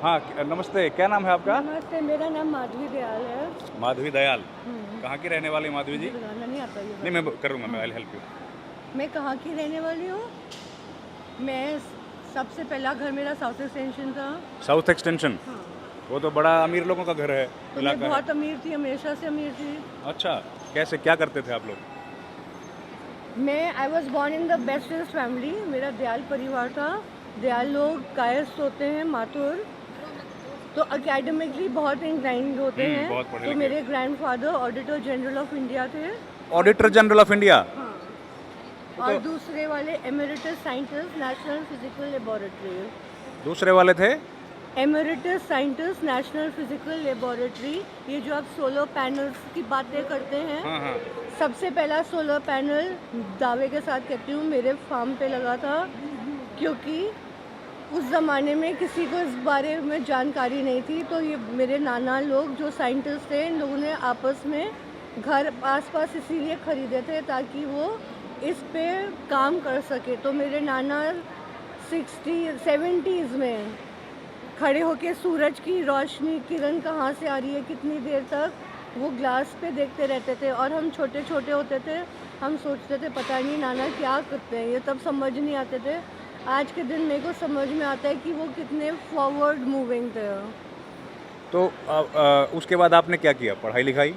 हाँ, नमस्ते, क्या नाम है आपका? नमस्ते, मेरा नाम माधवी दयाल है। माधवी दयाल। कहाँ की रहने वाली माधवी जी? मुझे बनाना नहीं आता ये। नहीं, मैं करूँगा, मैं आई विल हेल्प यू। मैं कहाँ की रहने वाली हूँ? मैं सबसे पहला घर मेरा साउथ एक्सटेंशन था। South extension? हाँ। वो तो बड़ा अमीर लोगों का घर है, तो मैं इलाका है। बहुत अमीर थी, हमेशा से अमीर थी। अच्छा, कैसे क्या करते थे आप लोग? I was born in the bestest family. मेरा दयाल परिवार था। दयाल लोग कायस्थ होते हैं, माथुर, तो अकेडमिकली बहुत इंक्लाइंड होते हैं। बहुत पढ़े तो लिखे। मेरे grandfather auditor general of India थे। Auditor general of India? हाँ। और दूसरे वाले emeritus scientist, national physical laboratory. दूसरे वाले थे? Emeritus scientist, national physical laboratory. ये जो आप सोलर पैनल्स की बातें करते हैं, हाँ हाँ। सबसे पहला सोलर पैनल, दावे के साथ कहती हूँ, मेरे फार्म पे लगा था, क्योंकि उस ज़माने में किसी को इस बारे में जानकारी नहीं थी। तो ये मेरे नाना लोग जो साइंटिस्ट थे, इन लोगों ने आपस में घर आसपास इसीलिए ख़रीदे थे ताकि वो इस पे काम कर सके। तो मेरे नाना 70s में खड़े होके सूरज की रोशनी, किरण कहाँ से आ रही है, कितनी देर तक, वो ग्लास पे देखते रहते थे। और हम छोटे छोटे होते थे, हम सोचते थे पता नहीं नाना क्या करते हैं, ये तब समझ नहीं आते थे। आज के दिन मेरे को समझ में आता है कि वो कितने फॉरवर्ड मूविंग थे। तो उसके बाद आपने क्या किया, पढ़ाई लिखाई?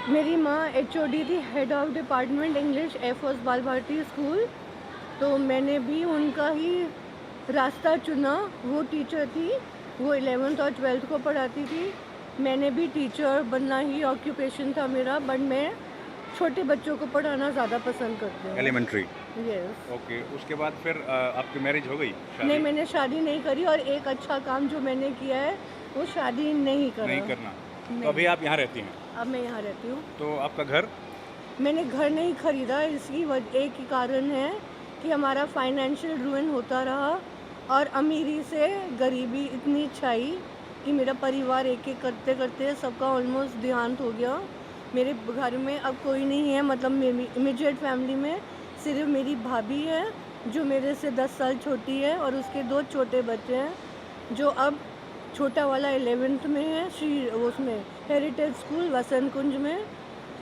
मेरी माँ HOD थी, head of department English, air force बाल भारती स्कूल। तो मैंने भी उनका ही रास्ता चुना। वो टीचर थी, वो 11th और 12th को पढ़ाती थी। मैंने भी टीचर बनना ही ऑक्यूपेशन था मेरा, बट मैं छोटे बच्चों को पढ़ाना ज़्यादा पसंद करती हूँ। एलिमेंट्री? यस। ओके, उसके बाद फिर आपकी मैरिज हो गई? नहीं, मैंने शादी नहीं करी, और एक अच्छा काम जो मैंने किया है वो शादी नहीं करा। नहीं करना। नहीं। तो अभी आप यहाँ रहती हैं? अब मैं यहाँ रहती हूँ। तो आपका घर? मैंने घर नहीं खरीदा, इसकी एक ही कारण है कि हमारा फाइनेंशियल रुइन होता रहा, और अमीरी से गरीबी इतनी छाई कि मेरा परिवार एक एक करते करते सबका ऑलमोस्ट देहांत हो गया। मेरे घर में अब कोई नहीं है, मतलब मेरी इमीडिएट फैमिली में सिर्फ मेरी भाभी है जो मेरे से 10 साल छोटी है, और उसके 2 छोटे बच्चे हैं, जो अब छोटा वाला 11th में है, उसमें हेरिटेज स्कूल वसंत कुंज में,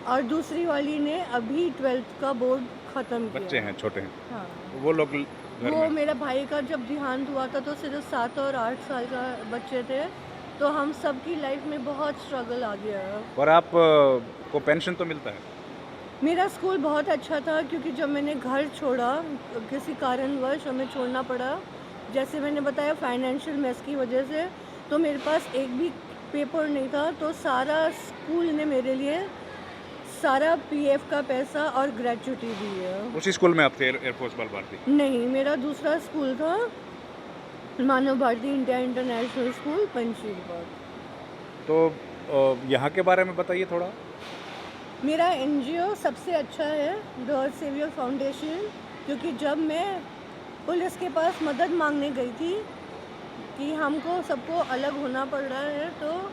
और दूसरी वाली ने अभी 12th का बोर्ड ख़त्म किया। बच्चे हैं, छोटे हैं? हाँ। वो लोग घर वो में? मेरा भाई का जब देहांत हुआ था तो सिर्फ 7 और 8 साल का बच्चे थे। तो हम सब की लाइफ में बहुत स्ट्रगल आ गया। और आप को पेंशन तो मिलता है? मेरा स्कूल बहुत अच्छा था, क्योंकि जब मैंने घर छोड़ा, किसी कारणवश हमें छोड़ना पड़ा, जैसे मैंने बताया फाइनेंशियल मेस की वजह से, तो मेरे पास एक भी पेपर नहीं था। तो सारा स्कूल ने मेरे लिए सारा PF का पैसा और ग्रेचुटी दी है। उसी स्कूल में आप थे, एयरफोर्स बाल भारती? नहीं, मेरा दूसरा स्कूल था, Manav Bharati India international school, Panchsheel Bagh. तो यहाँ के बारे में बताइए थोड़ा। मेरा NGO सबसे अच्छा है, द अर्थ सेवियर फाउंडेशन, क्योंकि जब मैं पुलिस के पास मदद मांगने गई थी कि हमको सबको अलग होना पड़ रहा है, तो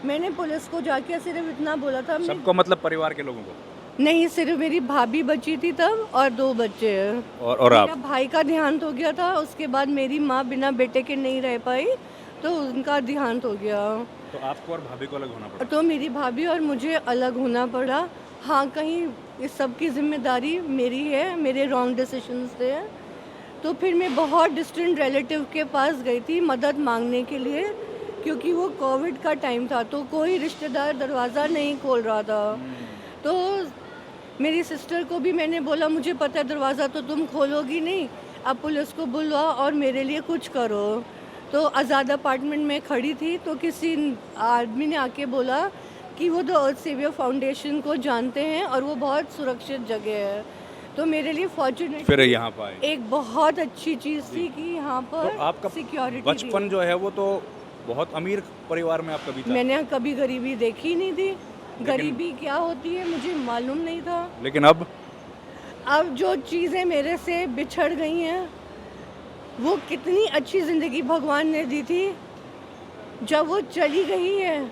मैंने पुलिस को जाके सिर्फ इतना बोला था। सबको मतलब परिवार के लोगों को? नहीं, सिर्फ मेरी भाभी बची थी तब, और 2 बच्चे हैं। और मेरा आप? भाई का देहांत हो गया था, उसके बाद मेरी माँ बिना बेटे के नहीं रह पाई, तो उनका देहांत हो गया। तो आपको और भाभी को अलग होना पड़ा? तो मेरी भाभी और मुझे अलग होना पड़ा। हाँ, कहीं इस सब की जिम्मेदारी मेरी है, मेरे रॉन्ग डिसीजंस थे। तो फिर मैं बहुत डिस्टेंट रिलेटिव के पास गई थी मदद मांगने के लिए, क्योंकि वो कोविड का टाइम था, तो कोई रिश्तेदार दरवाज़ा नहीं खोल रहा था। तो मेरी सिस्टर को भी मैंने बोला, मुझे पता है दरवाज़ा तो तुम खोलोगी नहीं, अब पुलिस को बुलवाओ और मेरे लिए कुछ करो। तो आज़ाद अपार्टमेंट में खड़ी थी, तो किसी आदमी ने आके बोला कि वो द अर्थ सेवियर फाउंडेशन को जानते हैं और वो बहुत सुरक्षित जगह है। तो मेरे लिए फॉर्चुनेट फिर यहाँ पाए? एक बहुत अच्छी चीज़ थी कि यहाँ तो पर आपका सिक्योरिटी बचपन जो है वो तो बहुत अमीर परिवार में आपका बीता? मैंने कभी गरीबी देखी नहीं थी। गरीबी क्या होती है मुझे मालूम नहीं था। लेकिन अब जो चीज़ें मेरे से बिछड़ गई हैं, वो कितनी अच्छी ज़िंदगी भगवान ने दी थी, जब वो चली गई है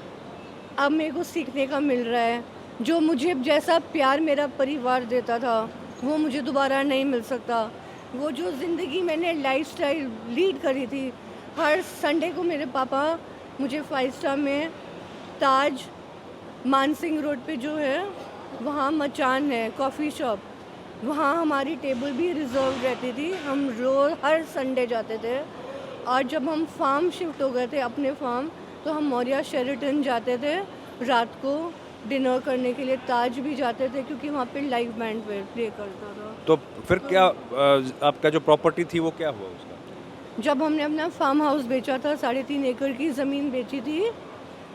अब मेरे को सीखने का मिल रहा है। जो मुझे जैसा प्यार मेरा परिवार देता था वो मुझे दोबारा नहीं मिल सकता। वो जो ज़िंदगी मैंने लाइफस्टाइल लीड करी थी, हर संडे को मेरे पापा मुझे 5 स्टार में ताज मानसिंह रोड पे जो है वहाँ मचान है कॉफ़ी शॉप, वहाँ हमारी टेबल भी रिजर्व रहती थी। हम रोज़ हर संडे जाते थे। और जब हम फार्म शिफ्ट हो गए थे अपने फार्म, तो हम मौर्या शेरेटन जाते थे रात को डिनर करने के लिए। ताज भी जाते थे क्योंकि वहाँ पे लाइव बैंड प्ले करता था। तो फिर क्या आपका जो प्रॉपर्टी थी वो क्या हुआ उसका? जब हमने अपना फार्म हाउस बेचा था, 3.5 एकड़ की ज़मीन बेची थी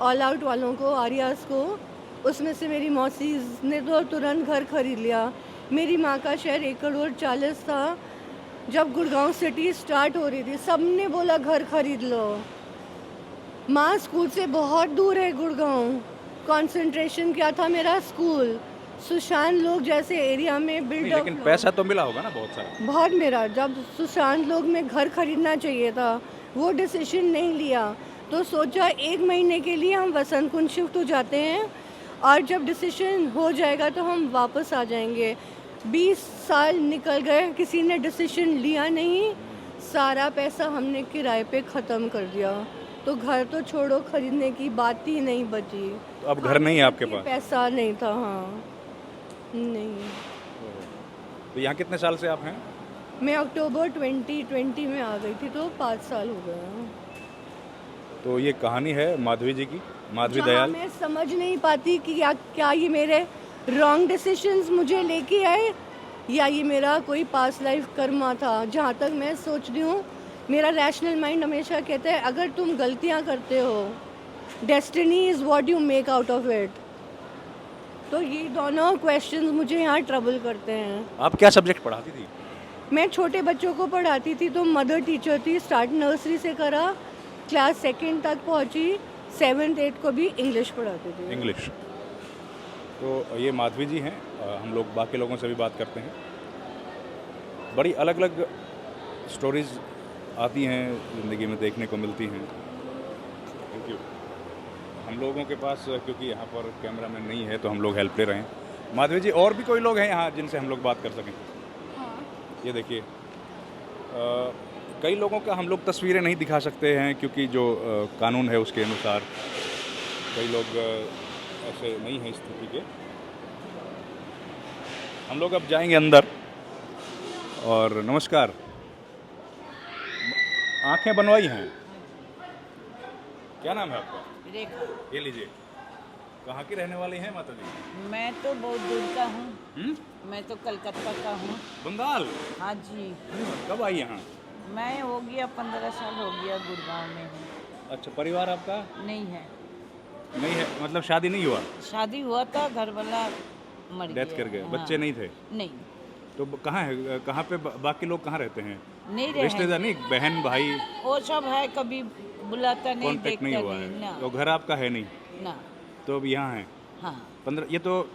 ऑल आउट वालों को, आर्यास को, उसमें से मेरी मौसी ने तो तुरंत घर खरीद लिया। मेरी माँ का शेयर 1.40 करोड़ था। जब गुड़गांव सिटी स्टार्ट हो रही थी, सबने बोला घर खरीद लो। माँ स्कूल से बहुत दूर है गुड़गांव। कंसंट्रेशन क्या था मेरा स्कूल, सुशांत लोग जैसे एरिया में नहीं, बिल्डअप। लेकिन पैसा तो मिला होगा ना बहुत सारा। बहुत मेरा, जब सुशांत लोग में घर खरीदना चाहिए था, वो डिसीजन नहीं लिया, तो सोचा 1 महीने के लिए हम वसंत कुंज शिफ्ट हो जाते हैं और जब डिसीजन हो जाएगा तो हम वापस आ जाएंगे। 20 साल निकल गए, किसी ने डिसीजन लिया नहीं। सारा पैसा हमने किराए पे ख़त्म कर दिया, तो घर तो छोड़ो, खरीदने की बात ही नहीं बची। तो अब घर नहीं है आपके पास? पैसा नहीं था, हाँ नहीं। तो यहाँ कितने साल से आप हैं? मैं अक्टूबर 2020 में आ गई थी, तो 5 साल हो गए। तो ये कहानी है माधवी जी की, माधवी जहाँ दयाल। मैं समझ नहीं पाती कि क्या ये मेरे रॉन्ग डिसीजंस मुझे लेके आए या ये मेरा कोई पास्ट लाइफ कर्मा था। जहाँ तक मैं सोच रही हूँ, मेरा रैशनल माइंड हमेशा कहता है अगर तुम गलतियाँ करते हो, destiny is what you make out of it. तो ये दोनों क्वेश्चंस मुझे यहाँ ट्रबल करते हैं। आप क्या सब्जेक्ट पढ़ाती थी? मैं छोटे बच्चों को पढ़ाती थी, तो मदर टीचर थी। स्टार्ट नर्सरी से करा, क्लास 2nd तक पहुँची, 7th 8th को भी इंग्लिश पढ़ाती थी। इंग्लिश। तो ये माधवी जी हैं। हम लोग बाकी लोगों से भी बात करते हैं। बड़ी अलग अलग स्टोरीज आती हैं ज़िंदगी में, देखने को मिलती हैं। Thank you. हम लोगों के पास क्योंकि यहाँ पर कैमरा मैन नहीं है तो हम लोग हेल्प ले रहे हैं। माधवी जी, और भी कोई लोग हैं यहाँ जिनसे हम लोग बात कर सकें? हाँ। ये देखिए, कई लोगों का हम लोग तस्वीरें नहीं दिखा सकते हैं क्योंकि जो कानून है उसके अनुसार कई लोग ऐसे नहीं हैं स्थिति के। हम लोग अब जाएंगे अंदर। और नमस्कार, आंखें बनवाई हैं, क्या नाम है आपका? रेखा। ये लीजिए। कहाँ की रहने वाली हैं माता जी? मैं तो बहुत दूर का हूँ। मैं तो कलकत्ता का हूँ। बंगाल? हाँ जी। कब आई यहाँ? मैं हो गया 15 साल हो गया गुड़गांव में हूँ। अच्छा, परिवार आपका नहीं है, नहीं है? मतलब शादी नहीं हुआ? शादी हुआ था, घर वाला मर गया। डेथ कर गए। हाँ। बच्चे नहीं थे? नहीं, तो कहाँ है, कहाँ पे बाकी लोग कहाँ रहते हैं? नहीं रहे। रिश्तेदार नहीं, बहन भाई? वो सब है, कभी बुलाता नहीं, कांटेक्ट देखता नहीं हुआ है? ना। तो घर आपका है नहीं? ना। तो अब यहाँ है? हाँ। 15, ये तो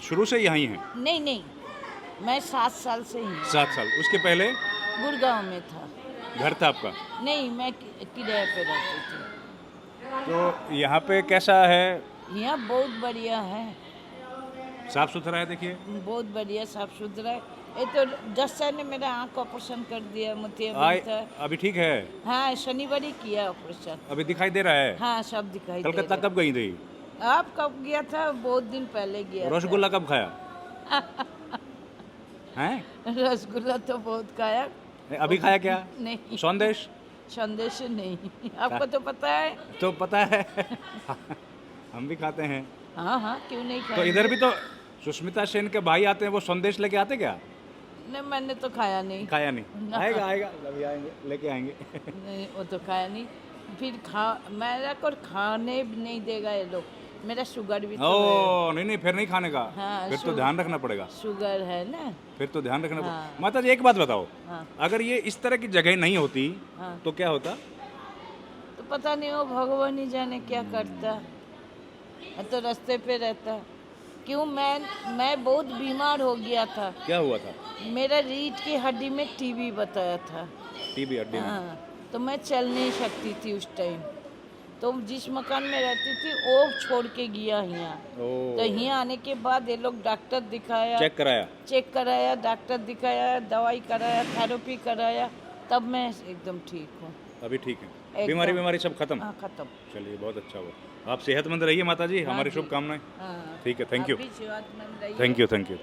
शुरू से यहीं है? नहीं नहीं, मैं 7 साल से ही 7 साल। उसके पहले गुड़गांव में था। घर था आपका? नहीं, मैं किराए पे रहती थी। तो यहाँ पे कैसा है? यहाँ बहुत बढ़िया है, साफ सुथरा है? देखिए, बहुत बढ़िया, साफ सुथरा है। ये तो 10 साल ने मेरा आँख ऑपरेशन कर दिया, आए था। अभी ठीक है? हाँ, शनिवार ही किया ऑपरेशन। अभी दिखाई दे रहा है? हाँ, सब दिखाई दे कलकत्ता रहा कब गई थी? है। आप कब गया था? बहुत दिन पहले गया था। रसगुल्ला कब खाया? हैं? रसगुल्ला तो बहुत खाया। अभी खाया क्या? नहीं, संदेश? संदेश नहीं। आपको तो पता है। तो पता है। हम भी खाते हैं। हाँ हाँ, क्यों नहीं तो खाया? इधर भी तो सुष्मिता सेन के भाई आते हैं, वो संदेश लेके आते क्या? नहीं, मैंने तो खाया नहीं। खाया नहीं? ना। आएगा आएगा, अभी आएंगे, लेके आएंगे। नहीं, वो तो खाया नहीं। फिर मेरा को खाने भी नहीं देगा ये लोग। मेरा शुगर भी तो है। ओ नहीं नहीं, फिर नहीं खाने का। हाँ, फिर तो ध्यान रखना पड़ेगा। शुगर है ना। फिर तो ध्यान रखना हाँ। पड़ेगा। माता जी, एक बात बताओ, हाँ अगर ये इस तरह की जगह नहीं होती हाँ। तो क्या होता? तो पता नहीं, वो भगवान ही जाने क्या करता। मैं तो रास्ते पे रहता। क्यों, मैं बहुत बीमार हो गया था। क्या हुआ था? मेरा रीढ़ की हड्डी में टीबी बताया था। टीबी हड्डी में? हाँ, तो मैं चल नहीं सकती थी उस टाइम। तो जिस मकान में रहती थी वो छोड़ के गया यहाँ। ओ, तो यहाँ आने के बाद ये लोग डॉक्टर दिखाया, चेक कराया? डॉक्टर दिखाया, दवाई कराया, थेरेपी कराया, तब मैं एकदम ठीक हूँ। अभी ठीक है, एकदम। बीमारी सब खत्म। हाँ खत्म। चलिए बहुत अच्छा हुआ। आप सेहतमंद रहिए माता जी, हमारी जी। शुभकामनाएं। हाँ ठीक है, थैंक यू, आप भी सेहतमंद रहिए। Thank you, thank you.